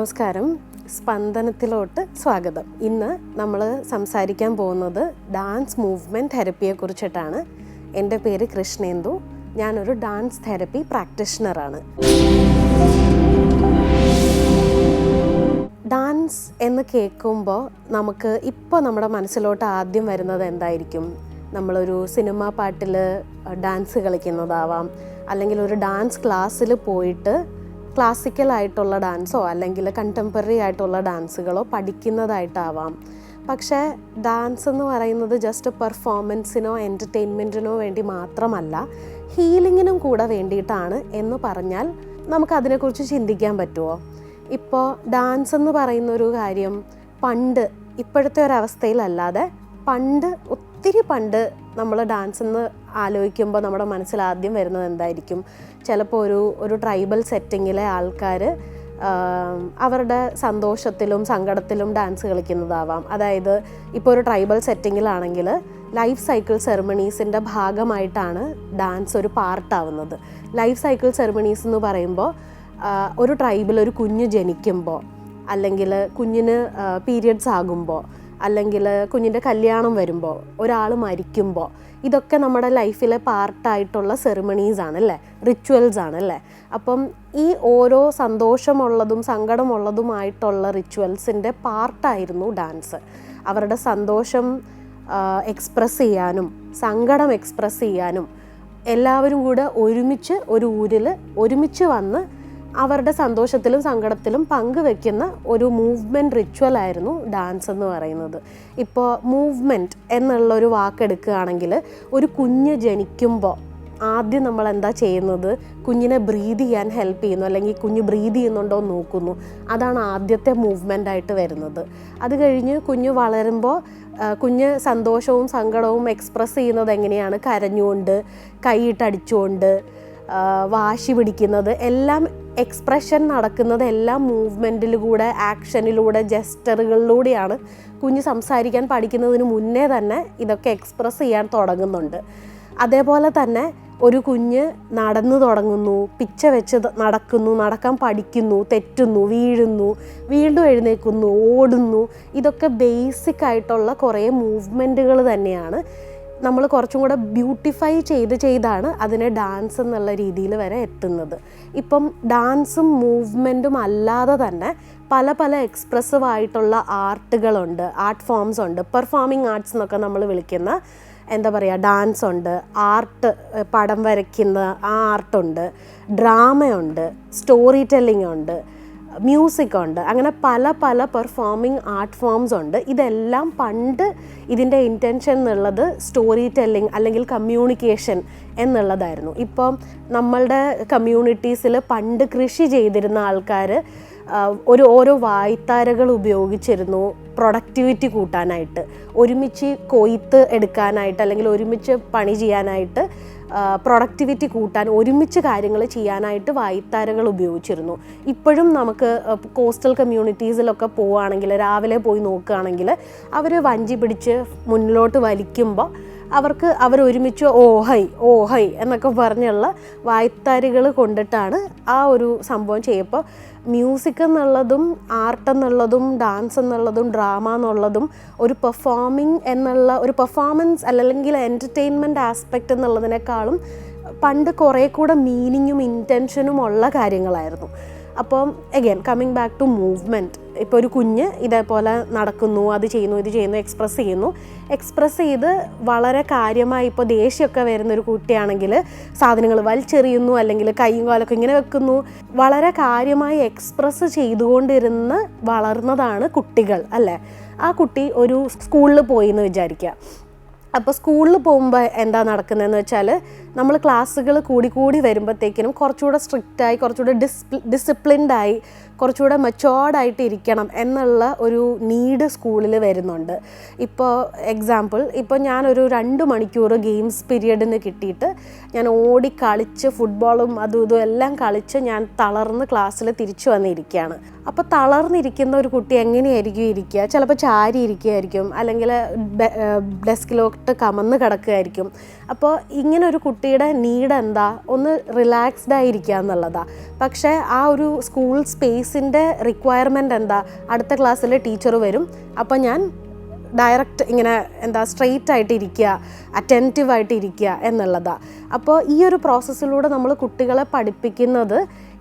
നമസ്കാരം, സ്പന്ദനത്തിലോട്ട് സ്വാഗതം. ഇന്ന് നമ്മൾ സംസാരിക്കാൻ പോകുന്നത് ഡാൻസ് മൂവ്മെൻറ്റ് തെറപ്പിയെക്കുറിച്ചിട്ടാണ്. എൻ്റെ പേര് കൃഷ്ണേന്ദു. ഞാനൊരു ഡാൻസ് തെറപ്പി പ്രാക്ടീഷണറാണ്. ഡാൻസ് എന്ന് കേൾക്കുമ്പോൾ ഇപ്പോൾ നമ്മുടെ മനസ്സിലോട്ട് ആദ്യം വരുന്നത് എന്തായിരിക്കും? നമ്മളൊരു സിനിമ പാട്ടിൽ ഡാൻസ് കളിക്കുന്നതാവാം, അല്ലെങ്കിൽ ഒരു ഡാൻസ് ക്ലാസ്സിൽ പോയിട്ട് ക്ലാസിക്കലായിട്ടുള്ള ഡാൻസോ അല്ലെങ്കിൽ കണ്ടംപററി ആയിട്ടുള്ള ഡാൻസുകളോ പഠിക്കുന്നതായിട്ടാവാം. പക്ഷേ ഡാൻസ് എന്ന് പറയുന്നത് ജസ്റ്റ് പെർഫോമൻസിനോ എൻ്റർടൈൻമെൻറ്റിനോ വേണ്ടി മാത്രമല്ല, ഹീലിങ്ങിനും കൂടെ വേണ്ടിയിട്ടാണ് എന്ന് പറഞ്ഞാൽ നമുക്കതിനെക്കുറിച്ച് ചിന്തിക്കാൻ പറ്റുമോ? ഇപ്പോൾ ഡാൻസ് എന്ന് പറയുന്നൊരു കാര്യം ഇപ്പോഴത്തെ ഒരവസ്ഥയിലല്ലാതെ ഒത്തിരി പണ്ട് നമ്മൾ ഡാൻസ് എന്ന് ആലോചിക്കുമ്പോൾ നമ്മുടെ മനസ്സിൽ ആദ്യം വരുന്നത് എന്തായിരിക്കും? ചിലപ്പോൾ ഒരു ട്രൈബൽ സെറ്റിങ്ങിലെ ആൾക്കാർ അവരുടെ സന്തോഷത്തിലും സങ്കടത്തിലും ഡാൻസ് കളിക്കുന്നതാവാം. അതായത് ഇപ്പോൾ ഒരു ട്രൈബൽ സെറ്റിങ്ങിലാണെങ്കിൽ ലൈഫ് സൈക്കിൾ സെറിമണീസിൻ്റെ ഭാഗമായിട്ടാണ് ഡാൻസ് ഒരു പാർട്ടാവുന്നത്. ലൈഫ് സൈക്കിൾ സെറിമണീസ് എന്ന് പറയുമ്പോൾ ഒരു ട്രൈബിൽ ഒരു കുഞ്ഞ് ജനിക്കുമ്പോൾ, അല്ലെങ്കിൽ കുഞ്ഞിന് പീരിയഡ്സ് ആകുമ്പോൾ, അല്ലെങ്കിൽ കുഞ്ഞിൻ്റെ കല്യാണം വരുമ്പോൾ, ഒരാൾ മരിക്കുമ്പോൾ, ഇതൊക്കെ നമ്മുടെ ലൈഫിലെ പാർട്ടായിട്ടുള്ള സെറിമണീസാണ് അല്ലേ, റിച്വൽസ് ആണ് അല്ലേ. അപ്പം ഈ ഓരോ സന്തോഷമുള്ളതും സങ്കടമുള്ളതുമായിട്ടുള്ള റിച്വൽസിൻ്റെ പാർട്ടായിരുന്നു ഡാൻസ്. അവരുടെ സന്തോഷം എക്സ്പ്രസ് ചെയ്യാനും സങ്കടം എക്സ്പ്രസ് ചെയ്യാനും എല്ലാവരും കൂടെ ഒരുമിച്ച് ഒരു ഊരിൽ ഒരുമിച്ച് വന്ന് അവരുടെ സന്തോഷത്തിലും സങ്കടത്തിലും പങ്കുവെക്കുന്ന ഒരു മൂവ്മെൻറ്റ് റിച്വലായിരുന്നു ഡാൻസ് എന്ന് പറയുന്നത്. ഇപ്പോൾ മൂവ്മെൻറ്റ് എന്നുള്ളൊരു വാക്കെടുക്കുകയാണെങ്കിൽ, ഒരു കുഞ്ഞ് ജനിക്കുമ്പോൾ ആദ്യം നമ്മൾ എന്താ ചെയ്യുന്നത്? കുഞ്ഞിനെ ബ്രീത് ചെയ്യാൻ ഹെൽപ്പ് ചെയ്യുന്നു, അല്ലെങ്കിൽ കുഞ്ഞ് ബ്രീത് ചെയ്യുന്നുണ്ടോ എന്ന് നോക്കുന്നു. അതാണ് ആദ്യത്തെ മൂവ്മെൻ്റായിട്ട് വരുന്നത്. അത് കഴിഞ്ഞ് കുഞ്ഞ് വളരുമ്പോൾ കുഞ്ഞ് സന്തോഷവും സങ്കടവും എക്സ്പ്രസ് ചെയ്യുന്നത് എങ്ങനെയാണ്? കരഞ്ഞുകൊണ്ട്, കൈയിട്ടടിച്ചുകൊണ്ട്, വാശി പിടിക്കുന്നത്, എല്ലാം എക്സ്പ്രഷൻ നടക്കുന്നത് എല്ലാം മൂവ്മെൻറ്റിലൂടെ, ആക്ഷനിലൂടെ, ജെസ്റ്ററുകളിലൂടെയാണ്. കുഞ്ഞ് സംസാരിക്കാൻ പഠിക്കുന്നതിന് മുന്നേ തന്നെ ഇതൊക്കെ എക്സ്പ്രസ് ചെയ്യാൻ തുടങ്ങുന്നുണ്ട്. അതേപോലെ തന്നെ ഒരു കുഞ്ഞ് നടന്നു തുടങ്ങുന്നു, പിച്ച വെച്ച് നടക്കുന്നു, നടക്കാൻ പഠിക്കുന്നു, തെറ്റുന്നു, വീഴുന്നു, വീണ്ടും എഴുന്നേൽക്കുന്നു, ഓടുന്നു. ഇതൊക്കെ ബേസിക് ആയിട്ടുള്ള കുറേ മൂവ്മെൻറ്റുകൾ തന്നെയാണ്. നമ്മൾ കുറച്ചും കൂടെ ബ്യൂട്ടിഫൈ ചെയ്താണ് അതിനെ ഡാൻസ് എന്നുള്ള രീതിയിൽ വരെ എത്തുന്നത്. ഇപ്പം ഡാൻസും മൂവ്മെൻറ്റും അല്ലാതെ തന്നെ പല എക്സ്പ്രസീവ് ആയിട്ടുള്ള ആർട്ടുകളുണ്ട്, ആർട്ട് ഫോംസ് ഉണ്ട്. പെർഫോമിംഗ് ആർട്സ് എന്നൊക്കെ നമ്മൾ വിളിക്കുന്ന ഡാൻസ് ഉണ്ട്, ആർട്ട്, പടം വരയ്ക്കുന്ന ആ ആർട്ടുണ്ട്, ഡ്രാമയുണ്ട്, സ്റ്റോറി ടെല്ലിംഗ് ഉണ്ട്, മ്യൂസിക് ഉണ്ട്. അങ്ങനെ പല പെർഫോമിംഗ് ആർട്ട് ഫോംസ് ഉണ്ട്. ഇതെല്ലാം ഇതിൻ്റെ ഇൻറ്റൻഷൻ എന്നുള്ളത് സ്റ്റോറി ടെല്ലിംഗ് അല്ലെങ്കിൽ കമ്മ്യൂണിക്കേഷൻ എന്നുള്ളതായിരുന്നു. ഇപ്പം നമ്മളുടെ കമ്മ്യൂണിറ്റീസിൽ കൃഷി ചെയ്തിരുന്ന ആൾക്കാർ ഓരോ വായ്ത്താരകൾ ഉപയോഗിച്ചിരുന്നു പ്രൊഡക്ടിവിറ്റി കൂട്ടാനായിട്ട്, ഒരുമിച്ച് കൊയ്ത്ത് എടുക്കാനായിട്ട്, അല്ലെങ്കിൽ ഒരുമിച്ച് പണി ചെയ്യാനായിട്ട്, പ്രൊഡക്ടിവിറ്റി കൂട്ടാൻ, ഒരുമിച്ച് കാര്യങ്ങൾ ചെയ്യാനായിട്ട് വായ്ത്താരകൾ ഉപയോഗിച്ചിരുന്നു. ഇപ്പോഴും നമുക്ക് കോസ്റ്റൽ കമ്മ്യൂണിറ്റീസിലൊക്കെ പോവുകയാണെങ്കിൽ, രാവിലെ പോയി നോക്കുകയാണെങ്കിൽ, അവർ വഞ്ചി പിടിച്ച് മുന്നിലോട്ട് വലിക്കുമ്പോൾ അവരൊരുമിച്ച് ഓഹൈ എന്നൊക്കെ പറഞ്ഞുള്ള വായ്ത്താരികൾ കൊണ്ടിട്ടാണ് ആ ഒരു സംഭവം ചെയ്യപ്പോൾ മ്യൂസിക് എന്നുള്ളതും ആർട്ട് എന്നുള്ളതും ഡാൻസ് എന്നുള്ളതും ഡ്രാമ എന്നുള്ളതും ഒരു ഒരു പെർഫോമൻസ് അല്ലെങ്കിൽ എൻ്റർടൈൻമെൻറ്റ് ആസ്പെക്റ്റ് എന്നുള്ളതിനേക്കാളും കുറേ കൂടെ മീനിങ്ങും ഇൻറ്റൻഷനും ഉള്ള കാര്യങ്ങളായിരുന്നു. അപ്പം again coming back to movement, ഇപ്പോൾ ഒരു കുഞ്ഞ് ഇതേപോലെ നടക്കുന്നു, അത് ചെയ്യുന്നു, ഇത് ചെയ്യുന്നു, എക്സ്പ്രസ് ചെയ്ത് വളരെ കാര്യമായി, ഇപ്പോൾ ദേഷ്യമൊക്കെ വരുന്നൊരു കുട്ടിയാണെങ്കിൽ സാധനങ്ങൾ വലിച്ചെറിയുന്നു, അല്ലെങ്കിൽ കൈയും കാലൊക്കെ ഇങ്ങനെ വെക്കുന്നു, വളരെ കാര്യമായി എക്സ്പ്രസ് ചെയ്തുകൊണ്ടിരുന്ന് വളർന്നതാണ് കുട്ടികൾ അല്ലേ. ആ കുട്ടി ഒരു സ്കൂളിൽ പോയി എന്ന് വിചാരിക്കുക. അപ്പോൾ സ്കൂളിൽ പോകുമ്പോൾ എന്താ നടക്കുന്നതെന്ന് വെച്ചാൽ, നമ്മൾ ക്ലാസ്സുകൾ കൂടി വരുമ്പോഴത്തേക്കിനും കുറച്ചുകൂടെ സ്ട്രിക്റ്റായി, കുറച്ചുകൂടെ ഡിസിപ്ലിൻഡായി, കുറച്ചുകൂടെ മെച്ചോർഡായിട്ട് ഇരിക്കണം എന്നുള്ള ഒരു നീഡ് സ്കൂളിൽ വരുന്നുണ്ട്. ഇപ്പോൾ എക്സാമ്പിൾ, ഇപ്പോൾ ഞാനൊരു 2 മണിക്കൂർ ഗെയിംസ് പീരിയഡിന് കിട്ടിയിട്ട് ഞാൻ ഓടി കളിച്ച് ഫുട്ബോളും അതും ഇതും എല്ലാം കളിച്ച് ഞാൻ തളർന്ന് ക്ലാസ്സിൽ തിരിച്ചു വന്നിരിക്കുകയാണ്. അപ്പോൾ തളർന്നിരിക്കുന്ന ഒരു കുട്ടി എങ്ങനെയായിരിക്കും ഇരിക്കുക? ചിലപ്പോൾ ചാരി ഇരിക്കുകയായിരിക്കും, അല്ലെങ്കിൽ ഡെസ്കിലോട്ട് കമന്ന് കിടക്കുകയായിരിക്കും. അപ്പോൾ ഇങ്ങനെ ഒരു കുട്ടിയുടെ നീഡ് എന്താ? ഒന്ന് റിലാക്സ്ഡ് ആയിരിക്കുക എന്നുള്ളതാണ്. പക്ഷേ ആ ഒരു സ്കൂൾ സ്പേസിൻ്റെ റിക്വയർമെൻറ്റ് എന്താ? അടുത്ത ക്ലാസ്സിൽ ടീച്ചർ വരും, അപ്പോൾ ഞാൻ ഡയറക്റ്റ് ഇങ്ങനെ സ്ട്രെയിറ്റ് ആയിട്ട് ഇരിക്കുക, അറ്റൻറ്റീവായിട്ട് ഇരിക്കുക എന്നുള്ളതാണ്. അപ്പോൾ ഈ ഒരു പ്രോസസ്സിലൂടെ നമ്മൾ കുട്ടികളെ പഠിപ്പിക്കുന്നത്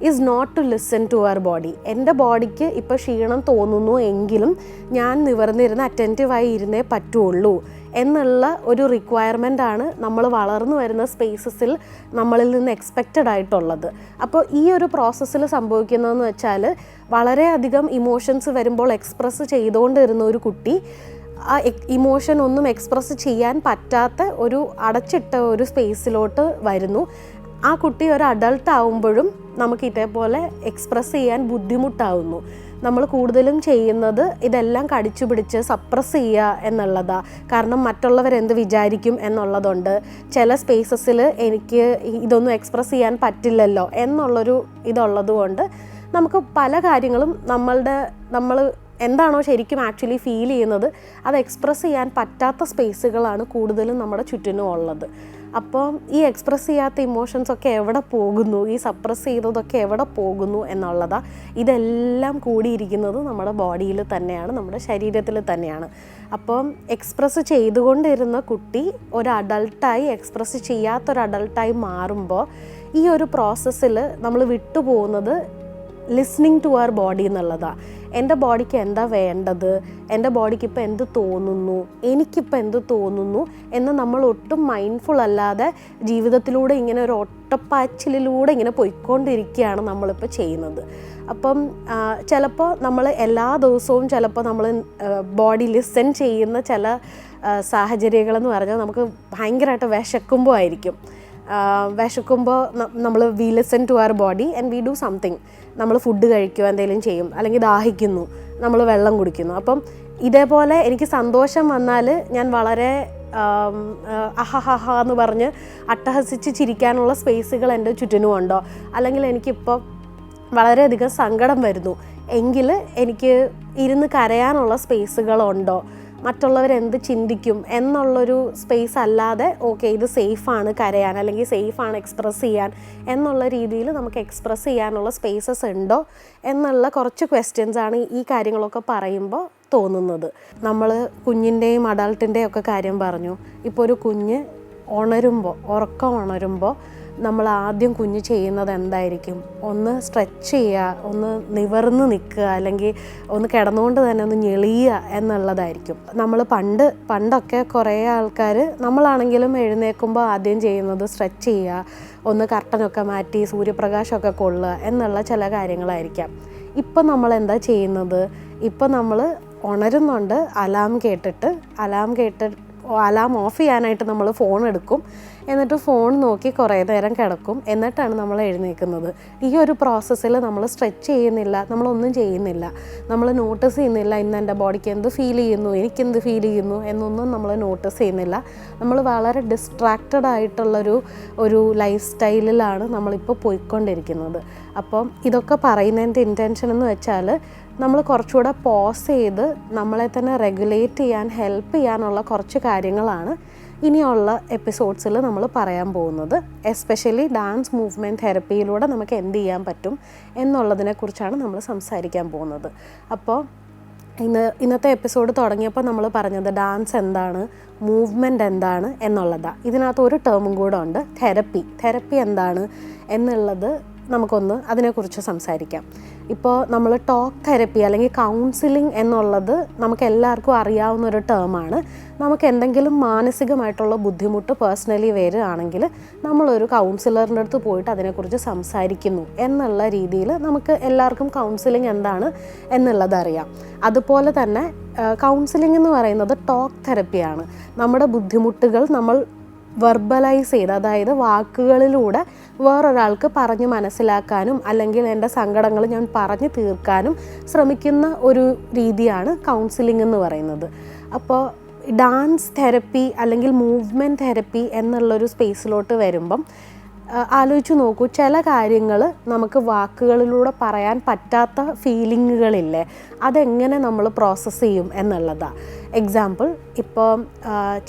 is not to listen to our body. എൻ്റെ ബോഡിക്ക് ഇപ്പോൾ ക്ഷീണം തോന്നുന്നു എങ്കിലും ഞാൻ നിവർന്നിരുന്ന് അറ്റൻറ്റീവായി ഇരുന്നേ പറ്റുള്ളൂ എന്നുള്ള ഒരു റിക്വയർമെൻ്റാണ് നമ്മൾ വളർന്നു വരുന്ന സ്പേസസിൽ നമ്മളിൽ നിന്ന് എക്സ്പെക്റ്റഡ് ആയിട്ടുള്ളത്. അപ്പോൾ ഈ ഒരു പ്രോസസ്സിൽ സംഭവിക്കുന്നതെന്ന് വെച്ചാൽ വളരെയധികം ഇമോഷൻസ് വരുമ്പോൾ എക്സ്പ്രസ് ചെയ്തുകൊണ്ടിരുന്ന ഒരു കുട്ടി ആ ഇമോഷൻ ഒന്നും എക്സ്പ്രസ് ചെയ്യാൻ പറ്റാത്ത ഒരു അടച്ചിട്ട ഒരു സ്പേസിലോട്ട് വരുന്നു. ആ കുട്ടി ഒരു അഡൾട്ട് ആവുമ്പോഴും നമുക്ക് ഇതേപോലെ എക്സ്പ്രസ് ചെയ്യാൻ ബുദ്ധിമുട്ടാവുന്നു. നമ്മൾ കൂടുതലും ചെയ്യുന്നത് ഇതെല്ലാം കടിച്ചു പിടിച്ച് സപ്രസ് ചെയ്യുക എന്നുള്ളതാണ്. കാരണം മറ്റുള്ളവരെന്ത് വിചാരിക്കും എന്നുള്ളതുണ്ട്. ചില സ്പേസസിൽ എനിക്ക് ഇതൊന്നും എക്സ്പ്രസ് ചെയ്യാൻ പറ്റില്ലല്ലോ എന്നുള്ളൊരു ഇതുള്ളത് കൊണ്ട് നമുക്ക് പല കാര്യങ്ങളും നമ്മൾ എന്താണോ ശരിക്കും ആക്ച്വലി ഫീൽ ചെയ്യുന്നത് അത് എക്സ്പ്രസ് ചെയ്യാൻ പറ്റാത്ത സ്പേസുകളാണ് കൂടുതലും നമ്മുടെ ചുറ്റിനും ഉള്ളത്. അപ്പം ഈ എക്സ്പ്രസ് ചെയ്യാത്ത ഇമോഷൻസൊക്കെ എവിടെ പോകുന്നു, ഈ സപ്രസ് ചെയ്തതൊക്കെ എവിടെ പോകുന്നു എന്നുള്ളതാണ്. ഇതെല്ലാം കൂടിയിരിക്കുന്നത് നമ്മുടെ ബോഡിയിൽ തന്നെയാണ്, നമ്മുടെ ശരീരത്തിൽ തന്നെയാണ്. അപ്പം എക്സ്പ്രസ് ചെയ്തുകൊണ്ടിരുന്ന കുട്ടി ഒരു അഡൾട്ടായി എക്സ്പ്രസ് ചെയ്യാത്തൊരു അഡൾട്ടായി മാറുമ്പോൾ ഈ ഒരു പ്രോസസ്സിൽ നമ്മൾ വിട്ടുപോകുന്നത് ലിസ്ണിങ് ടു അവർ ബോഡി എന്നുള്ളതാണ്. എൻ്റെ ബോഡിക്ക് എന്താ വേണ്ടത്, എൻ്റെ ബോഡിക്ക് ഇപ്പോൾ എന്ത് തോന്നുന്നു, എനിക്കിപ്പോൾ എന്ത് തോന്നുന്നു എന്ന് നമ്മൾ ഒട്ടും മൈൻഡ്ഫുൾ അല്ലാതെ ജീവിതത്തിലൂടെ ഇങ്ങനെ ഒരു ഒട്ടപ്പാച്ചിലൂടെ ഇങ്ങനെ പോയിക്കൊണ്ടിരിക്കുകയാണ് നമ്മളിപ്പോൾ ചെയ്യുന്നത്. അപ്പം ചിലപ്പോൾ നമ്മൾ എല്ലാ ദിവസവും ചിലപ്പോൾ നമ്മൾ ബോഡി ലിസൺ ചെയ്യുന്ന ചില സാഹചര്യങ്ങളെന്ന് പറഞ്ഞാൽ നമുക്ക് ഭയങ്കരമായിട്ട് വിശക്കുമ്പോൾ ആയിരിക്കും. വിശക്കുമ്പോൾ നമ്മൾ we listen to our body and we do something. നമ്മൾ ഫുഡ് കഴിക്കുക, എന്തെങ്കിലും ചെയ്യും, അല്ലെങ്കിൽ ദാഹിക്കുന്നു, നമ്മൾ വെള്ളം കുടിക്കുന്നു. അപ്പം ഇതേപോലെ എനിക്ക് സന്തോഷം വന്നാൽ ഞാൻ വളരെ അഹഹഹ എന്ന് പറഞ്ഞ് അട്ടഹസിച്ച് ചിരിക്കാനുള്ള സ്പേസുകൾ എൻ്റെ ചുറ്റിനും ഉണ്ടോ? അല്ലെങ്കിൽ എനിക്കിപ്പോൾ വളരെയധികം സങ്കടം വരുന്നു എങ്കിൽ എനിക്ക് ഇരുന്ന് കരയാനുള്ള സ്പേസുകളുണ്ടോ? മറ്റുള്ളവരെന്ത് ചിന്തിക്കും എന്നുള്ളൊരു സ്പേസ് അല്ലാതെ ഓക്കെ ഇത് സേഫാണ് കരയാൻ, അല്ലെങ്കിൽ സേഫാണ് എക്സ്പ്രസ് ചെയ്യാൻ എന്നുള്ള രീതിയിൽ നമുക്ക് എക്സ്പ്രസ് ചെയ്യാനുള്ള സ്പേസസ് ഉണ്ടോ എന്നുള്ള കുറച്ച് ക്വസ്റ്റ്യൻസാണ് ഈ കാര്യങ്ങളൊക്കെ പറയുമ്പോൾ തോന്നുന്നത്. നമ്മൾ കുഞ്ഞിൻ്റെയും അഡൾട്ടിൻ്റെയും ഒക്കെ കാര്യം പറഞ്ഞു. ഇപ്പോൾ ഒരു കുഞ്ഞ് ഉറക്കം ഉണരുമ്പോൾ നമ്മൾ ആദ്യം കുഞ്ഞ് ചെയ്യുന്നത് എന്തായിരിക്കും? ഒന്ന് സ്ട്രെച്ച് ചെയ്യുക, ഒന്ന് നിവർന്ന് നിൽക്കുക, അല്ലെങ്കിൽ ഒന്ന് കിടന്നുകൊണ്ട് തന്നെ ഒന്ന് ഞെളിയുക എന്നുള്ളതായിരിക്കും. നമ്മൾ പണ്ടൊക്കെ കുറേ ആൾക്കാർ, നമ്മളാണെങ്കിലും എഴുന്നേൽക്കുമ്പോൾ ആദ്യം ചെയ്യുന്നത് സ്ട്രെച്ച് ചെയ്യുക, ഒന്ന് കർട്ടനൊക്കെ മാറ്റി സൂര്യപ്രകാശമൊക്കെ കൊള്ളുക എന്നുള്ള ചില കാര്യങ്ങളായിരിക്കാം. ഇപ്പം നമ്മൾ എന്താ ചെയ്യുന്നത്? ഇപ്പം നമ്മൾ ഉണരുന്നുണ്ട്, അലാം ഓഫ് ചെയ്യാനായിട്ട് നമ്മൾ ഫോൺ എടുക്കും, എന്നിട്ട് ഫോൺ നോക്കി കുറേ നേരം കിടക്കും, എന്നിട്ടാണ് നമ്മൾ എഴുന്നേൽക്കുന്നത്. ഈ ഒരു പ്രോസസ്സിൽ നമ്മൾ സ്ട്രെച്ച് ചെയ്യുന്നില്ല, നമ്മളൊന്നും ചെയ്യുന്നില്ല, നമ്മൾ നോട്ടീസ് ചെയ്യുന്നില്ല ഇന്ന് എൻ്റെ ബോഡിക്ക് എന്ത് ഫീൽ ചെയ്യുന്നു, എനിക്കെന്ത് ഫീൽ ചെയ്യുന്നു എന്നൊന്നും നമ്മൾ നോട്ടീസ് ചെയ്യുന്നില്ല. നമ്മൾ വളരെ ഡിസ്ട്രാക്റ്റഡ് ആയിട്ടുള്ളൊരു ലൈഫ് സ്റ്റൈലിലാണ് നമ്മളിപ്പോൾ പോയിക്കൊണ്ടിരിക്കുന്നത്. അപ്പം ഇതൊക്കെ പറയുന്നതിൻ്റെ ഇൻറ്റൻഷൻ എന്ന് വെച്ചാൽ നമ്മൾ കുറച്ചുകൂടെ പോസ് ചെയ്ത് നമ്മളെ തന്നെ റെഗുലേറ്റ് ചെയ്യാൻ ഹെൽപ്പ് ചെയ്യാനുള്ള കുറച്ച് കാര്യങ്ങളാണ് ഇനിയുള്ള എപ്പിസോഡ്സിൽ നമ്മൾ പറയാൻ പോകുന്നത്. എസ്പെഷ്യലി ഡാൻസ് മൂവ്മെൻറ്റ് തെറപ്പിയിലൂടെ നമുക്ക് എന്ത് ചെയ്യാൻ പറ്റും എന്നുള്ളതിനെക്കുറിച്ചാണ് നമ്മൾ സംസാരിക്കാൻ പോകുന്നത്. അപ്പോൾ ഇന്നത്തെ എപ്പിസോഡ് തുടങ്ങിയപ്പോൾ നമ്മൾ പറഞ്ഞത് ഡാൻസ് എന്താണ്, മൂവ്മെൻറ്റ് എന്താണ് എന്നുള്ളതാണ്. ഇതിനകത്ത് ഒരു ടേമും കൂടെ ഉണ്ട്, തെറപ്പി എന്താണ് എന്നുള്ളത് നമുക്കൊന്ന് അതിനെക്കുറിച്ച് സംസാരിക്കാം. ഇപ്പോൾ നമ്മൾ ടോക്ക് തെറപ്പി അല്ലെങ്കിൽ കൗൺസിലിംഗ് എന്നുള്ളത് നമുക്ക് എല്ലാവർക്കും അറിയാവുന്നൊരു ടേമാണ്. നമുക്ക് എന്തെങ്കിലും മാനസികമായിട്ടുള്ള ബുദ്ധിമുട്ട് പേഴ്സണലി വരികയാണെങ്കിൽ നമ്മളൊരു കൗൺസിലറിൻ്റെ അടുത്ത് പോയിട്ട് അതിനെക്കുറിച്ച് സംസാരിക്കുന്നു എന്നുള്ള രീതിയിൽ നമുക്ക് എല്ലാവർക്കും കൗൺസിലിംഗ് എന്താണ് എന്നുള്ളത് അറിയാം. അതുപോലെ തന്നെ കൗൺസിലിംഗ് എന്ന് പറയുന്നത് ടോക്ക് തെറപ്പിയാണ്. നമ്മുടെ ബുദ്ധിമുട്ടുകൾ നമ്മൾ വെർബലൈസ് ചെയ്ത്, അതായത് വാക്കുകളിലൂടെ വേറൊരാൾക്ക് പറഞ്ഞ് മനസ്സിലാക്കാനും അല്ലെങ്കിൽ എൻ്റെ സങ്കടങ്ങൾ ഞാൻ പറഞ്ഞു തീർക്കാനും ശ്രമിക്കുന്ന ഒരു രീതിയാണ് കൗൺസിലിംഗ് എന്ന് പറയുന്നത്. അപ്പോൾ ഡാൻസ് തെറപ്പി അല്ലെങ്കിൽ മൂവ്മെൻറ്റ് തെറപ്പി എന്നുള്ളൊരു സ്പേസിലോട്ട് വരുമ്പം ആലോചിച്ച് നോക്കൂ, ചില കാര്യങ്ങൾ നമുക്ക് വാക്കുകളിലൂടെ പറയാൻ പറ്റാത്ത ഫീലിങ്ങുകളില്ലേ, അതെങ്ങനെ നമ്മൾ പ്രോസസ്സ് ചെയ്യും എന്നുള്ളതാണ്. എക്സാമ്പിൾ, ഇപ്പോൾ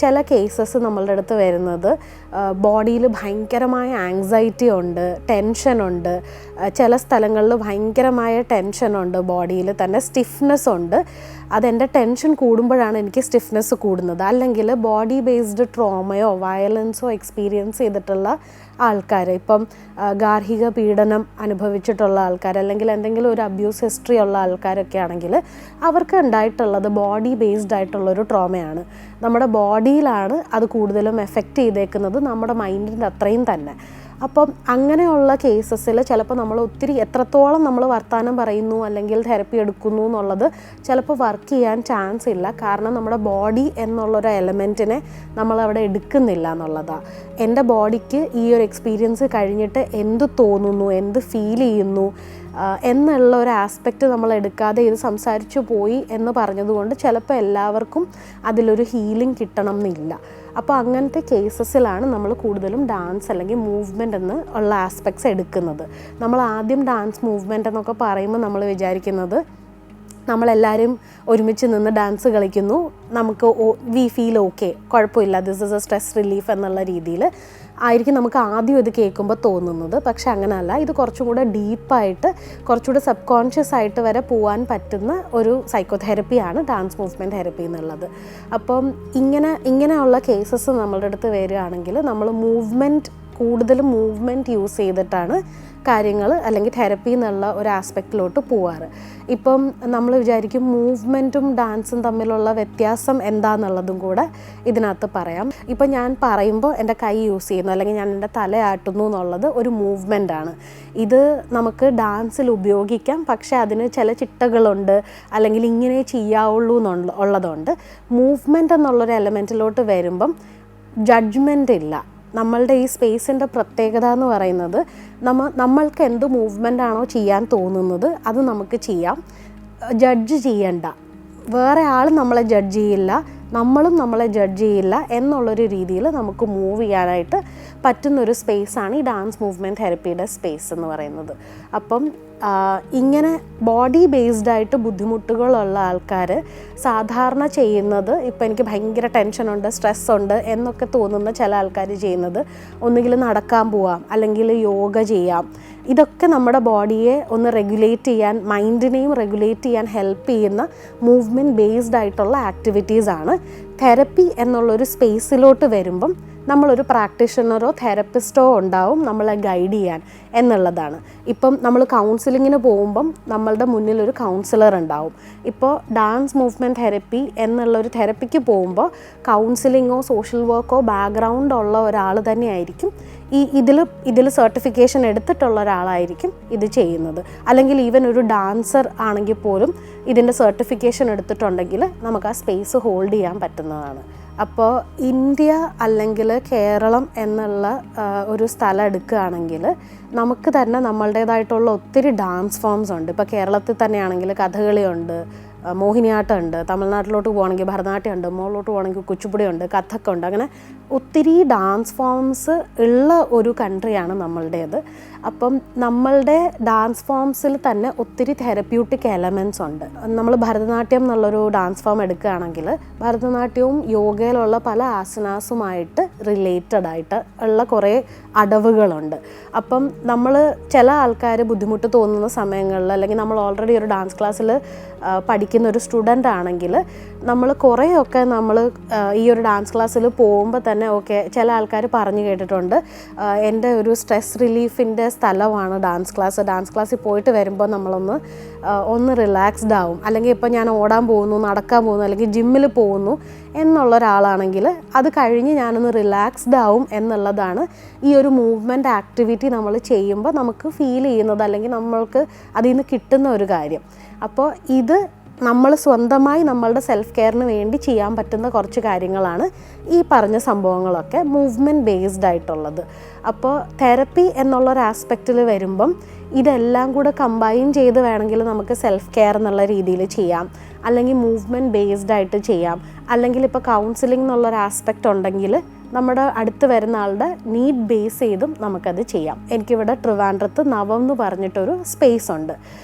ചില കേസസ് നമ്മളുടെ അടുത്ത് വരുന്നത് ബോഡിയിൽ ഭയങ്കരമായ ആങ്സൈറ്റി ഉണ്ട്, ടെൻഷനുണ്ട്, ചില സ്ഥലങ്ങളിൽ ഭയങ്കരമായ ടെൻഷനുണ്ട്, ബോഡിയിൽ തന്നെ സ്റ്റിഫ്നെസ് ഉണ്ട്. അതെൻ്റെ ടെൻഷൻ കൂടുമ്പോഴാണ് എനിക്ക് സ്റ്റിഫ്നെസ് കൂടുന്നത്. അല്ലെങ്കിൽ ബോഡി ബേസ്ഡ് ട്രോമയോ വയലൻസോ എക്സ്പീരിയൻസ് ചെയ്തിട്ടുള്ള ആൾക്കാർ, ഇപ്പം ഗാർഹിക പീഡനം അനുഭവിച്ചിട്ടുള്ള ആൾക്കാർ, അല്ലെങ്കിൽ എന്തെങ്കിലും ഒരു അബ്യൂസ് ഹിസ്റ്ററി ഉള്ള ആൾക്കാരൊക്കെ ആണെങ്കിൽ അവർക്ക് ഉണ്ടായിട്ടുള്ളത് ബോഡി ബേസ്ഡ് ആയിട്ടുള്ളൊരു ട്രോമയാണ്. നമ്മുടെ ബോഡിയിലാണ് അത് കൂടുതലും എഫക്റ്റ് ചെയ്തേക്കുന്നത്, നമ്മുടെ മൈൻഡിൻ്റെ അത്രയും തന്നെ. അപ്പം അങ്ങനെയുള്ള കേസസിൽ ചിലപ്പോൾ നമ്മൾ ഒത്തിരി എത്രത്തോളം നമ്മൾ വർത്തമാനം പറയുന്നു അല്ലെങ്കിൽ തെറപ്പി എടുക്കുന്നു എന്നുള്ളത് ചിലപ്പോൾ വർക്ക് ചെയ്യാൻ ചാൻസ് ഇല്ല. കാരണം നമ്മുടെ ബോഡി എന്നുള്ളൊരു എലമെൻറ്റിനെ നമ്മളവിടെ എടുക്കുന്നില്ല എന്നുള്ളതാണ്. എൻ്റെ ബോഡിക്ക് ഈ ഒരു എക്സ്പീരിയൻസ് കഴിഞ്ഞിട്ട് എന്ത് തോന്നുന്നു, എന്ത് ഫീൽ ചെയ്യുന്നു എന്നുള്ള ഒരു ആസ്പെക്റ്റ് നമ്മൾ എടുക്കാതെ ഇത് സംസാരിച്ചു പോയി എന്ന് പറഞ്ഞതുകൊണ്ട് ചിലപ്പോൾ എല്ലാവർക്കും അതിലൊരു ഹീലിംഗ് കിട്ടണം എന്നില്ല. അപ്പോൾ അങ്ങനത്തെ കേസസിലാണ് നമ്മൾ കൂടുതലും ഡാൻസ് അല്ലെങ്കിൽ മൂവ്മെൻ്റ് എന്ന് ഉള്ള ആസ്പെക്ട്സ് എടുക്കുന്നത്. നമ്മൾ ആദ്യം ഡാൻസ് മൂവ്മെൻ്റ് എന്നൊക്കെ പറയുമ്പോൾ നമ്മൾ വിചാരിക്കുന്നത് നമ്മളെല്ലാവരും ഒരുമിച്ച് നിന്ന് ഡാൻസ് കളിക്കുന്നു, നമുക്ക് വി ഫീൽ ഓക്കെ, കുഴപ്പമില്ല, this is A stress relief എന്നുള്ള രീതിയിൽ ആയിരിക്കും നമുക്ക് ആദ്യം ഇത് കേൾക്കുമ്പോൾ തോന്നുന്നത്. പക്ഷെ അങ്ങനെയല്ല, ഇത് കുറച്ചും കൂടെ ഡീപ്പായിട്ട് കുറച്ചുകൂടെ സബ് കോൺഷ്യസ് ആയിട്ട് വരെ പോകാൻ പറ്റുന്ന ഒരു സൈക്കോതെറപ്പിയാണ് ഡാൻസ് മൂവ്മെൻറ്റ് തെറപ്പി എന്നുള്ളത്. അപ്പം ഇങ്ങനെയുള്ള കേസസ് നമ്മളുടെ അടുത്ത് വരികയാണെങ്കിൽ നമ്മൾ കൂടുതലും മൂവ്മെൻറ്റ് യൂസ് ചെയ്തിട്ടാണ് കാര്യങ്ങൾ അല്ലെങ്കിൽ തെറപ്പി എന്നുള്ള ഒരു ആസ്പെക്റ്റിലോട്ട് പോവാറ്. ഇപ്പം നമ്മൾ വിചാരിക്കും മൂവ്മെൻറ്റും ഡാൻസും തമ്മിലുള്ള വ്യത്യാസം എന്താണെന്നുള്ളതും കൂടെ ഇതിനകത്ത് പറയാം. ഇപ്പം ഞാൻ പറയുമ്പോൾ എൻ്റെ കൈ യൂസ് ചെയ്യുന്നു അല്ലെങ്കിൽ ഞാൻ എൻ്റെ തലയാട്ടുന്നു എന്നുള്ളത് ഒരു മൂവ്മെൻറ്റാണ്. ഇത് നമുക്ക് ഡാൻസിൽ ഉപയോഗിക്കാം, പക്ഷേ അതിന് ചില ചിട്ടകളുണ്ട്, അല്ലെങ്കിൽ ഇങ്ങനെ ചെയ്യാവുള്ളൂ എന്നുള്ളതുകൊണ്ട് മൂവ്മെൻറ്റ് എന്നുള്ളൊരു എലമെൻറ്റിലോട്ട് വരുമ്പം ജഡ്ജ്മെൻ്റ് ഇല്ല. നമ്മളുടെ ഈ സ്പേസിൻ്റെ പ്രത്യേകത എന്ന് പറയുന്നത് നമ്മൾക്ക് എന്ത് മൂവ്മെൻ്റ് ആണോ ചെയ്യാൻ തോന്നുന്നത് അത് നമുക്ക് ചെയ്യാം, ജഡ്ജ് ചെയ്യണ്ട. വേറെ ആൾ നമ്മളെ ജഡ്ജ് ചെയ്യില്ല, നമ്മളും നമ്മളെ ജഡ്ജ് ചെയ്യില്ല എന്നുള്ളൊരു രീതിയിൽ നമുക്ക് മൂവ് ചെയ്യാനായിട്ട് പറ്റുന്നൊരു സ്പേസാണ് ഈ ഡാൻസ് മൂവ്മെൻറ്റ് തെറപ്പിയുടെ സ്പേസ് എന്ന് പറയുന്നത്. അപ്പം ഇങ്ങനെ ബോഡി ബേസ്ഡായിട്ട് ബുദ്ധിമുട്ടുകളുള്ള ആൾക്കാർ സാധാരണ ചെയ്യുന്നത്, ഇപ്പോൾ എനിക്ക് ഭയങ്കര ടെൻഷനുണ്ട്, സ്ട്രെസ്സുണ്ട് എന്നൊക്കെ തോന്നുന്ന ചില ആൾക്കാർ ചെയ്യുന്നത് ഒന്നുകിൽ നടക്കാൻ പോവാം, അല്ലെങ്കിൽ യോഗ ചെയ്യാം. ഇതൊക്കെ നമ്മുടെ ബോഡിയെ ഒന്ന് റെഗുലേറ്റ് ചെയ്യാൻ, മൈൻഡിനെയും റെഗുലേറ്റ് ചെയ്യാൻ ഹെൽപ്പ് ചെയ്യുന്ന മൂവ്മെൻറ്റ് ബേസ്ഡ് ആയിട്ടുള്ള ആക്ടിവിറ്റീസാണ്. തെറപ്പി എന്നുള്ളൊരു സ്പേസിലോട്ട് വരുമ്പം നമ്മളൊരു പ്രാക്ടീഷണറോ തെറപ്പിസ്റ്റോ ഉണ്ടാവും നമ്മളെ ഗൈഡ് ചെയ്യാൻ എന്നുള്ളതാണ്. ഇപ്പം നമ്മൾ കൗൺസിലിങ്ങിന് പോകുമ്പം നമ്മളുടെ മുന്നിലൊരു കൗൺസിലർ ഉണ്ടാവും. ഇപ്പോൾ ഡാൻസ് മൂവ്മെൻറ്റ് തെറപ്പി എന്നുള്ളൊരു തെറപ്പിക്ക് പോകുമ്പോൾ കൗൺസിലിങ്ങോ സോഷ്യൽ വർക്കോ ബാക്ക്ഗ്രൗണ്ട് ഉള്ള ഒരാൾ തന്നെയായിരിക്കും ഇതിൽ സർട്ടിഫിക്കേഷൻ എടുത്തിട്ടുള്ള ഒരാളായിരിക്കും ഇത് ചെയ്യുന്നത്. അല്ലെങ്കിൽ ഈവൻ ഒരു ഡാൻസർ ആണെങ്കിൽ പോലും ഇതിൻ്റെ സർട്ടിഫിക്കേഷൻ എടുത്തിട്ടുണ്ടെങ്കിൽ നമുക്ക് ആ സ്പേസ് ഹോൾഡ് ചെയ്യാൻ പറ്റുന്നതാണ്. അപ്പോൾ ഇന്ത്യ അല്ലെങ്കിൽ കേരളം എന്നുള്ള ഒരു സ്ഥലം എടുക്കുകയാണെങ്കിൽ നമുക്ക് തന്നെ നമ്മളുടേതായിട്ടുള്ള ഒത്തിരി ഡാൻസ് ഫോംസ് ഉണ്ട്. ഇപ്പോൾ കേരളത്തിൽ തന്നെയാണെങ്കിൽ കഥകളിയുണ്ട്, മോഹിനിയാട്ടം ഉണ്ട്, തമിഴ്നാട്ടിലോട്ട് പോകുകയാണെങ്കിൽ ഭരതനാട്യം ഉണ്ട്, മുകളിലോട്ട് പോകുകയാണെങ്കിൽ കുച്ചിപ്പുടി ഉണ്ട്, കഥക് ഉണ്ട്. അങ്ങനെ ഒത്തിരി ഡാൻസ് ഫോംസ് ഉള്ള ഒരു കൺട്രിയാണ് നമ്മളുടേത്. അപ്പം നമ്മളുടെ ഡാൻസ് ഫോംസിൽ തന്നെ ഒത്തിരി തെറപ്യൂട്ടിക് എലമെൻറ്റ്സ് ഉണ്ട്. നമ്മൾ ഭരതനാട്യം എന്നുള്ളൊരു ഡാൻസ് ഫോം എടുക്കുകയാണെങ്കിൽ ഭരതനാട്യവും യോഗയിലുള്ള പല ആസനാസുമായിട്ട് റിലേറ്റഡ് ആയിട്ട് ഉള്ള കുറേ അടവുകളുണ്ട്. അപ്പം നമ്മൾ ചില ആൾക്കാർ ബുദ്ധിമുട്ട് തോന്നുന്ന സമയങ്ങളിൽ, അല്ലെങ്കിൽ നമ്മൾ ഓൾറെഡി ഒരു ഡാൻസ് ക്ലാസ്സിൽ പഠിക്കുന്ന ഒരു സ്റ്റുഡൻ്റ് ആണെങ്കിൽ നമ്മൾ കുറേയൊക്കെ നമ്മൾ ഈ ഒരു ഡാൻസ് ക്ലാസ്സിൽ പോകുമ്പോൾ തന്നെ ഓക്കെ, ചില ആൾക്കാർ പറഞ്ഞു കേട്ടിട്ടുണ്ട് എൻ്റെ ഒരു സ്ട്രെസ് റിലീഫിൻ്റെ സ്ഥലമാണ് ഡാൻസ് ക്ലാസ്. ഡാൻസ് ക്ലാസ്സിൽ പോയിട്ട് വരുമ്പോൾ നമ്മളൊന്ന് റിലാക്സ്ഡ് ആവും. അല്ലെങ്കിൽ ഇപ്പോൾ ഞാൻ ഓടാൻ പോകുന്നു, നടക്കാൻ പോകുന്നു, അല്ലെങ്കിൽ ജിമ്മിൽ പോകുന്നു എന്നുള്ള ഒരാളാണെങ്കിൽ അത് കഴിഞ്ഞ് ഞാനൊന്ന് റിലാക്സ്ഡ് ആവും എന്നുള്ളതാണ് ഈ ഒരു മൂവ്മെൻറ്റ് ആക്ടിവിറ്റി നമ്മൾ ചെയ്യുമ്പോൾ നമുക്ക് ഫീൽ ചെയ്യുന്നത്, അല്ലെങ്കിൽ നമ്മൾക്ക് അതിൽ നിന്ന് കിട്ടുന്ന ഒരു കാര്യം. അപ്പോൾ ഇത് നമ്മൾ സ്വന്തമായി നമ്മളുടെ സെൽഫ് കെയറിന് വേണ്ടി ചെയ്യാൻ പറ്റുന്ന കുറച്ച് കാര്യങ്ങളാണ് ഈ പറഞ്ഞ സംഭവങ്ങളൊക്കെ മൂവ്മെൻറ്റ് ബേസ്ഡ് ആയിട്ടുള്ളത്. അപ്പോൾ തെറപ്പി എന്നുള്ളൊരു ആസ്പെക്റ്റിൽ വരുമ്പം ഇതെല്ലാം കൂടെ കമ്പൈൻ ചെയ്ത് വേണമെങ്കിൽ നമുക്ക് സെൽഫ് കെയർ എന്നുള്ള രീതിയിൽ ചെയ്യാം. അല്ലെങ്കിൽ മൂവ്മെൻറ്റ് ബേസ്ഡ് ആയിട്ട് ചെയ്യാം, അല്ലെങ്കിൽ ഇപ്പോൾ കൗൺസിലിംഗ് എന്നുള്ളൊരു ആസ്പെക്റ്റ് ഉണ്ടെങ്കിൽ നമ്മുടെ അടുത്ത് വരുന്ന ആളുടെ നീഡ് ബേസ് ചെയ്തും നമുക്കത് ചെയ്യാം. എനിക്കിവിടെ ട്രിവാൻഡ്രത്ത് നവം എന്ന് പറഞ്ഞിട്ടൊരു സ്പേസ് ഉണ്ട്.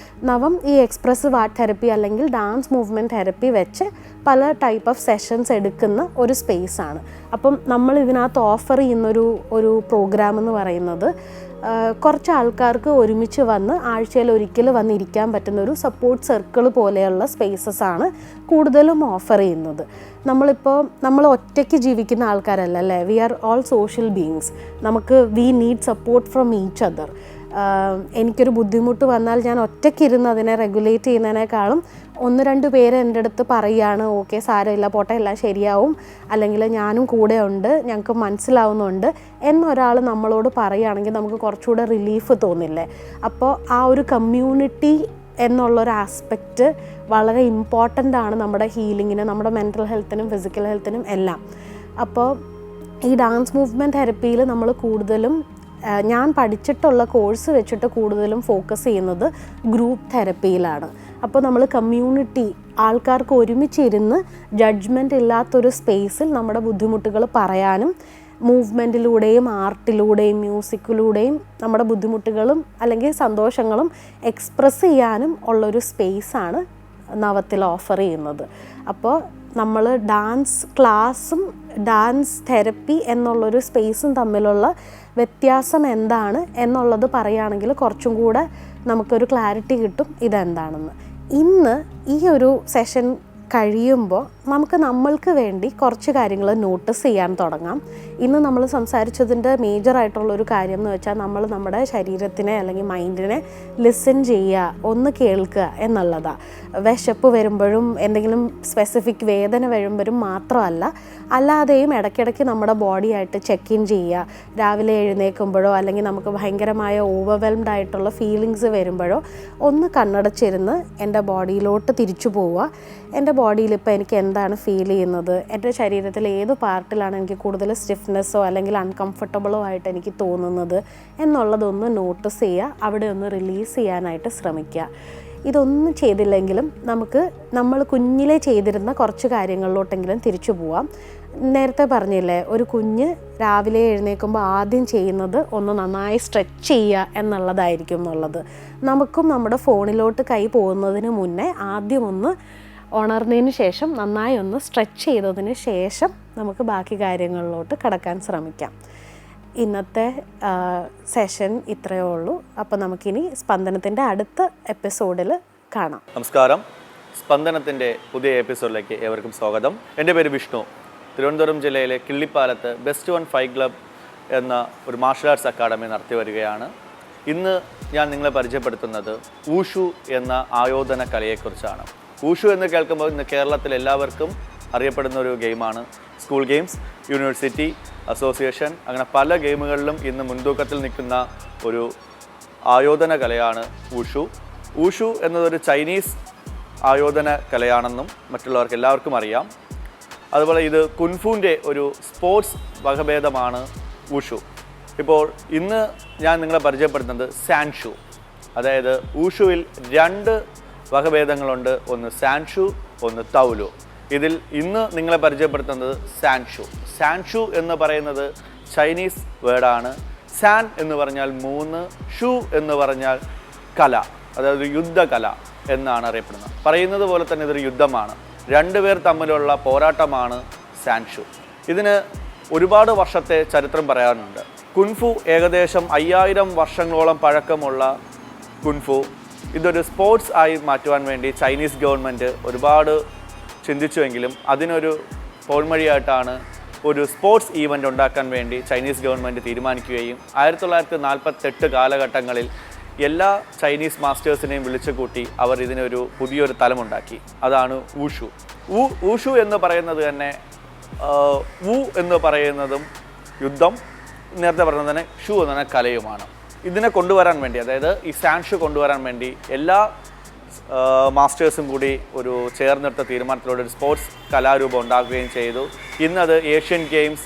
നവം ഈ എക്സ്പ്രസീവ് ആർട്ട് തെറപ്പി അല്ലെങ്കിൽ ഡാൻസ് മൂവ്മെൻറ്റ് തെറപ്പി വെച്ച് പല ടൈപ്പ് ഓഫ് സെഷൻസ് എടുക്കുന്ന ഒരു സ്പേസാണ്. അപ്പം നമ്മൾ ഇതിനകത്ത് ഓഫർ ചെയ്യുന്നൊരു പ്രോഗ്രാം എന്ന് പറയുന്നത് കുറച്ച് ആൾക്കാർക്ക് ഒരുമിച്ച് വന്ന് ആഴ്ചയിൽ ഒരിക്കൽ വന്നിരിക്കാൻ പറ്റുന്നൊരു സപ്പോർട്ട് സർക്കിൾ പോലെയുള്ള സ്പേസസ് ആണ് കൂടുതലും ഓഫർ ചെയ്യുന്നത്. നമ്മൾ ഒറ്റയ്ക്ക് ജീവിക്കുന്ന ആൾക്കാരല്ല അല്ലേ, we are all social beings. We need support from each other. എനിക്കൊരു ബുദ്ധിമുട്ട് വന്നാൽ ഞാൻ ഒറ്റയ്ക്കിരുന്ന് അതിനെ റെഗുലേറ്റ് ചെയ്യുന്നതിനേക്കാളും 1-2 പേര് എൻ്റെ അടുത്ത് പറയുകയാണ്, ഓക്കെ സാരമില്ല പോട്ടെ എല്ലാം ശരിയാവും, അല്ലെങ്കിൽ ഞാനും കൂടെ ഉണ്ട്, ഞങ്ങൾക്ക് മനസ്സിലാവുന്നുണ്ട് എന്നൊരാൾ നമ്മളോട് പറയുകയാണെങ്കിൽ നമുക്ക് കുറച്ചുകൂടെ റിലീഫ് തോന്നില്ലേ. അപ്പോൾ ആ ഒരു കമ്മ്യൂണിറ്റി എന്നുള്ളൊരു ആസ്പെക്റ്റ് വളരെ ഇമ്പോർട്ടൻ്റ് ആണ് നമ്മുടെ ഹീലിങ്ങിന്, നമ്മുടെ മെൻ്റൽ ഹെൽത്തിനും ഫിസിക്കൽ ഹെൽത്തിനും എല്ലാം. അപ്പോൾ ഈ ഡാൻസ് മൂവ്മെൻറ്റ് തെറപ്പിയിൽ നമ്മൾ കൂടുതലും ഞാൻ പഠിച്ചിട്ടുള്ള കോഴ്സ് വെച്ചിട്ട് കൂടുതലും ഫോക്കസ് ചെയ്യുന്നത് ഗ്രൂപ്പ് തെറപ്പിയിലാണ്. അപ്പോൾ നമ്മൾ കമ്മ്യൂണിറ്റി ആൾക്കാർക്ക് ഒരുമിച്ചിരുന്ന് ജഡ്ജ്മെൻ്റ് ഇല്ലാത്തൊരു സ്പേസിൽ നമ്മുടെ ബുദ്ധിമുട്ടുകൾ പറയാനും മൂവ്മെൻറ്റിലൂടെയും ആർട്ടിലൂടെയും മ്യൂസിക്കിലൂടെയും നമ്മുടെ ബുദ്ധിമുട്ടുകളും അല്ലെങ്കിൽ സന്തോഷങ്ങളും എക്സ്പ്രസ് ചെയ്യാനും ഉള്ളൊരു സ്പേസാണ് നവത്തിൽ ഓഫർ ചെയ്യുന്നത്. അപ്പോൾ നമ്മൾ ഡാൻസ് ക്ലാസ്സും ഡാൻസ് തെറപ്പി എന്നുള്ളൊരു സ്പേസും തമ്മിലുള്ള വ്യത്യാസം എന്താണ് എന്നുള്ളത് പറയുകയാണെങ്കിൽ കുറച്ചും കൂടെ നമുക്കൊരു ക്ലാരിറ്റി കിട്ടും ഇതെന്താണെന്ന്. ഇന്ന് ഈ ഒരു സെഷൻ കഴിയുമ്പോൾ നമ്മൾക്ക് വേണ്ടി കുറച്ച് കാര്യങ്ങൾ നോട്ടീസ് ചെയ്യാൻ തുടങ്ങാം. ഇന്ന് നമ്മൾ സംസാരിച്ചതിൻ്റെ മേജറായിട്ടുള്ളൊരു കാര്യം എന്ന് വെച്ചാൽ നമ്മുടെ ശരീരത്തിനെ അല്ലെങ്കിൽ മൈൻഡിനെ ലിസൺ ചെയ്യുക, ഒന്ന് കേൾക്കുക എന്നുള്ളതാണ്. വിശപ്പ് വരുമ്പോഴും എന്തെങ്കിലും സ്പെസിഫിക് വേദന വരുമ്പോഴും മാത്രമല്ല, അല്ലാതെയും ഇടയ്ക്കിടയ്ക്ക് നമ്മുടെ ബോഡിയായിട്ട് ചെക്ക് ഇൻ ചെയ്യുക. രാവിലെ എഴുന്നേൽക്കുമ്പോഴോ അല്ലെങ്കിൽ നമുക്ക് ഭയങ്കരമായ ഓവർവെൽംഡ് ആയിട്ടുള്ള ഫീലിങ്സ് വരുമ്പോഴോ ഒന്ന് കണ്ണടച്ചിരുന്ന് എൻ്റെ ബോഡിയിലോട്ട് തിരിച്ചു പോവുക. എൻ്റെ ബോഡിയിൽ ഇപ്പോൾ എനിക്ക് എന്താണ് ഫീൽ ചെയ്യുന്നത്, എൻ്റെ ശരീരത്തിൽ ഏത് പാർട്ടിലാണ് എനിക്ക് കൂടുതൽ സ്റ്റിഫ്നെസ്സോ അല്ലെങ്കിൽ അൺകംഫർട്ടബിളോ ആയിട്ട് എനിക്ക് തോന്നുന്നത് എന്നുള്ളതൊന്ന് നോട്ടീസ് ചെയ്യുക, അവിടെ ഒന്ന് റിലീസ് ചെയ്യാനായിട്ട് ശ്രമിക്കുക. ഇതൊന്നും ചെയ്തില്ലെങ്കിലും നമ്മൾ കുഞ്ഞിലെ ചെയ്തിരുന്ന കുറച്ച് കാര്യങ്ങളിലോട്ടെങ്കിലും തിരിച്ചു പോവാം. നേരത്തെ പറഞ്ഞില്ലേ, ഒരു കുഞ്ഞ് രാവിലെ എഴുന്നേൽക്കുമ്പോൾ ആദ്യം ചെയ്യുന്നത് ഒന്ന് നന്നായി സ്ട്രെച്ച് ചെയ്യുക എന്നുള്ളതായിരിക്കും എന്നുള്ളത്. നമുക്കും നമ്മുടെ ഫോണിലോട്ട് കൈ പോകുന്നതിന് മുന്നേ ആദ്യം ഒന്ന് ഉണർന്നതിന് ശേഷം നന്നായി ഒന്ന് സ്ട്രെച്ച് ചെയ്തതിന് ശേഷം നമുക്ക് ബാക്കി കാര്യങ്ങളിലോട്ട് കടക്കാൻ ശ്രമിക്കാം. ഇന്നത്തെ സെഷൻ ഇത്രയേ ഉള്ളൂ. അപ്പോൾ നമുക്കിനി സ്പന്ദനത്തിൻ്റെ അടുത്ത എപ്പിസോഡിൽ കാണാം. നമസ്കാരം. സ്പന്ദനത്തിൻ്റെ പുതിയ എപ്പിസോഡിലേക്ക് ഏവർക്കും സ്വാഗതം. എൻ്റെ പേര് വിഷ്ണു. തിരുവനന്തപുരം ജില്ലയിലെ കിള്ളിപ്പാലത്ത് ബെസ്റ്റ് 1 ക്ലബ് എന്ന ഒരു മാർഷൽ ആർട്സ് അക്കാഡമി നടത്തി വരികയാണ്. ഇന്ന് ഞാൻ നിങ്ങളെ പരിചയപ്പെടുത്തുന്നത് ഊഷു എന്ന ആയോധന കലയെക്കുറിച്ചാണ്. ഊഷു എന്ന് കേൾക്കുമ്പോൾ ഇന്ന് കേരളത്തിൽ എല്ലാവർക്കും അറിയപ്പെടുന്ന ഒരു ഗെയിമാണ്. സ്കൂൾ ഗെയിംസ്, യൂണിവേഴ്സിറ്റി, അസോസിയേഷൻ, അങ്ങനെ പല ഗെയിമുകളിലും ഇന്ന് മുൻതൂക്കത്തിൽ നിൽക്കുന്ന ഒരു ആയോധന കലയാണ് ഊഷു. ഊഷു എന്നതൊരു ചൈനീസ് ആയോധന കലയാണെന്നും മറ്റുള്ളവർക്ക് എല്ലാവർക്കും അറിയാം. അതുപോലെ ഇത് കുൻഫുവിൻ്റെ ഒരു സ്പോർട്സ് വകഭേദമാണ് ഊഷു. ഇപ്പോൾ ഇന്ന് ഞാൻ നിങ്ങളെ പരിചയപ്പെടുത്തുന്നത് സാൻഷു. അതായത് ഊഷുവിൽ 2 വകഭേദങ്ങളുണ്ട്, ഒന്ന് സാൻഷു, ഒന്ന് തൗലു. ഇതിൽ ഇന്ന് നിങ്ങളെ പരിചയപ്പെടുത്തുന്നത് സാൻഷു. സാൻഷു എന്ന് പറയുന്നത് ചൈനീസ് വേർഡാണ്. സാൻ എന്ന് പറഞ്ഞാൽ 3, ഷു എന്ന് പറഞ്ഞാൽ കല, അതായത് യുദ്ധകല എന്നാണ് അറിയപ്പെടുന്നത്. പറയുന്നത് പോലെ തന്നെ ഇതൊരു യുദ്ധമാണ്. 2 പേർ തമ്മിലുള്ള പോരാട്ടമാണ് സാൻഷു. ഇതിന് ഒരുപാട് വർഷത്തെ ചരിത്രം പറയാനുണ്ട്. കുൻഫു ഏകദേശം 5000 വർഷങ്ങളോളം പഴക്കമുള്ള കുൻഫു ഇതൊരു സ്പോർട്സ് ആയി മാറ്റുവാൻ വേണ്ടി ചൈനീസ് ഗവൺമെൻറ് ഒരുപാട് ചിന്തിച്ചുവെങ്കിലും അതിനൊരു പോൺവഴിയായിട്ടാണ് ഒരു സ്പോർട്സ് ഈവൻ്റ് ഉണ്ടാക്കാൻ വേണ്ടി ചൈനീസ് ഗവൺമെൻറ് തീരുമാനിക്കുകയും 1948 കാലഘട്ടങ്ങളിൽ എല്ലാ ചൈനീസ് മാസ്റ്റേഴ്സിനെയും വിളിച്ചു കൂട്ടി അവർ ഇതിനൊരു പുതിയൊരു തലമുണ്ടാക്കി. അതാണ് ഊഷു. ഊഷു എന്ന് പറയുന്നത് തന്നെ വു എന്ന് പറയുന്നതും യുദ്ധം, നേരത്തെ പറഞ്ഞത് തന്നെ ഷു എന്ന് പറഞ്ഞ കലയുമാണ്. ഇതിനെ കൊണ്ടുവരാൻ വേണ്ടി, അതായത് ഈ സാൻഷു കൊണ്ടുവരാൻ വേണ്ടി എല്ലാ മാസ്റ്റേഴ്സും കൂടി ഒരു ചേർന്നെടുത്ത തീരുമാനത്തിലൂടെ ഒരു സ്പോർട്സ് കലാരൂപം ഉണ്ടാക്കുകയും ചെയ്തു. ഇന്നത് ഏഷ്യൻ ഗെയിംസ്,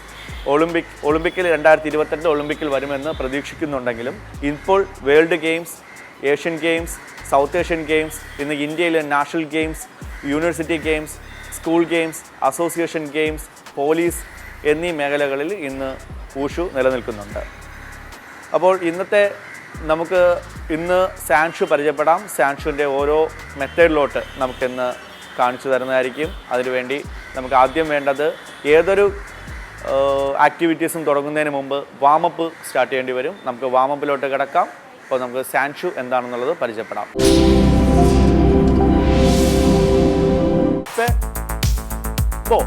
ഒളിമ്പിക്കിൽ 2028 ഒളിമ്പിക്കിൽ വരുമെന്ന് പ്രതീക്ഷിക്കുന്നുണ്ടെങ്കിലും ഇപ്പോൾ world games, Asian games, south Asian games, ഇന്ന് ഇന്ത്യയിലെ national games university games, school games, association games, police എന്നീ മേഖലകളിൽ ഇന്ന് ഊഷു നിലനിൽക്കുന്നുണ്ട്. അപ്പോൾ നമുക്ക് ഇന്ന് സാൻഷു പരിചയപ്പെടാം. സാൻഷുവിൻ്റെ ഓരോ മെത്തേഡിലോട്ട് നമുക്കിന്ന് കാണിച്ചു തരുന്നതായിരിക്കും. അതിനുവേണ്ടി നമുക്ക് ആദ്യം വേണ്ടത് ഏതൊരു ആക്ടിവിറ്റീസും തുടങ്ങുന്നതിന് മുമ്പ് വാമപ്പ് സ്റ്റാർട്ട് ചെയ്യേണ്ടി വരും. നമുക്ക് വാമപ്പിലോട്ട് കിടക്കാം. അപ്പോൾ നമുക്ക് സാൻഷു എന്താണെന്നുള്ളത് പരിചയപ്പെടാം. പോ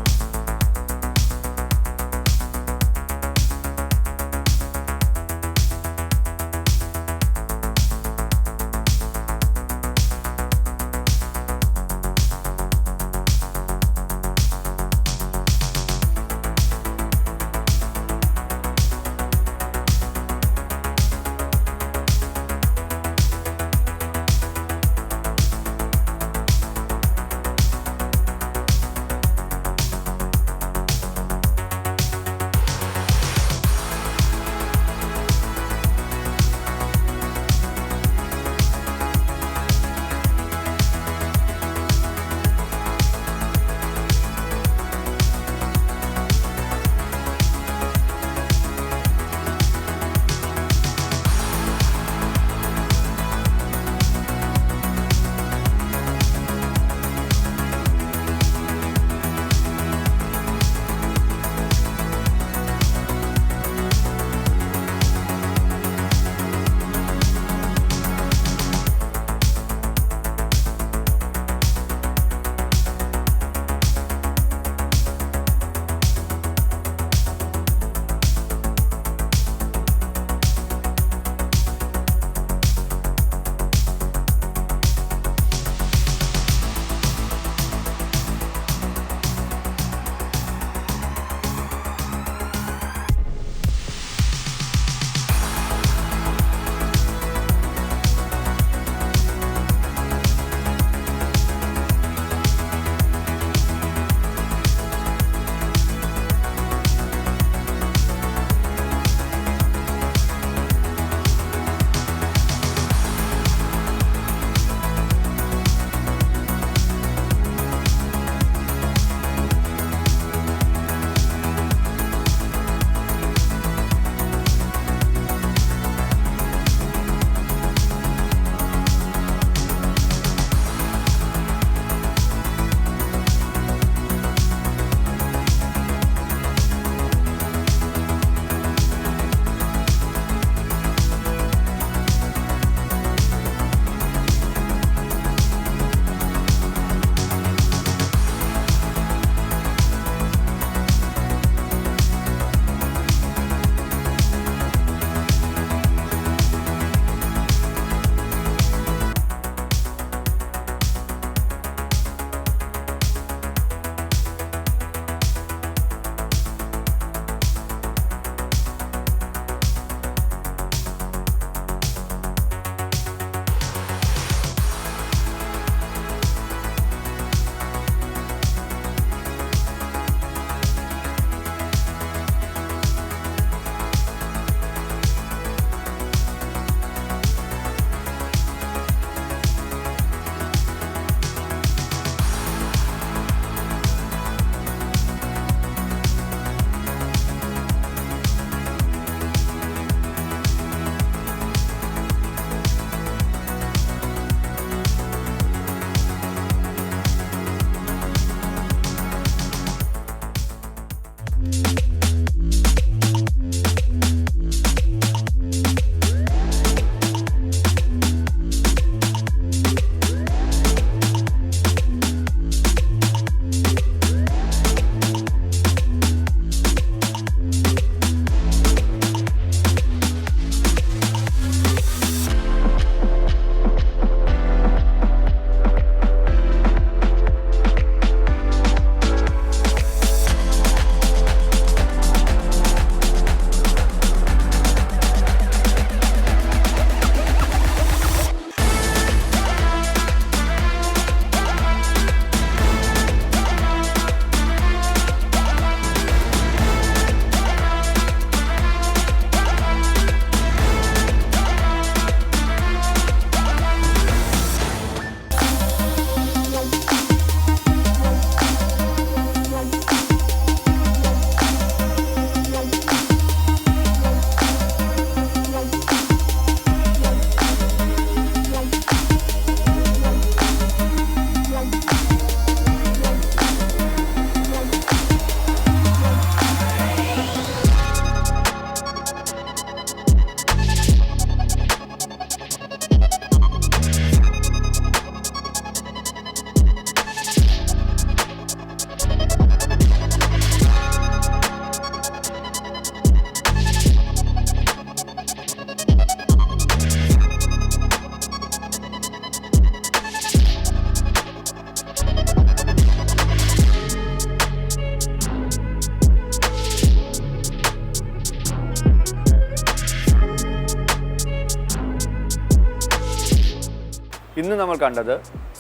ഇന്ന് നമ്മൾ കണ്ടത്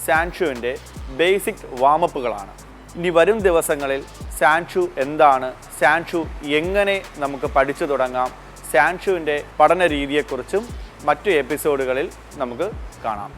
സാൻഷുവിൻ്റെ ബേസിക് വാമപ്പുകളാണ്. ഇനി വരും ദിവസങ്ങളിൽ സാൻഷു എന്താണ്, സാൻഷു എങ്ങനെ നമുക്ക് പഠിച്ചു തുടങ്ങാം, സാൻഷുവിൻ്റെ പഠന രീതിയെക്കുറിച്ചും മറ്റു എപ്പിസോഡുകളിൽ നമുക്ക് കാണാം.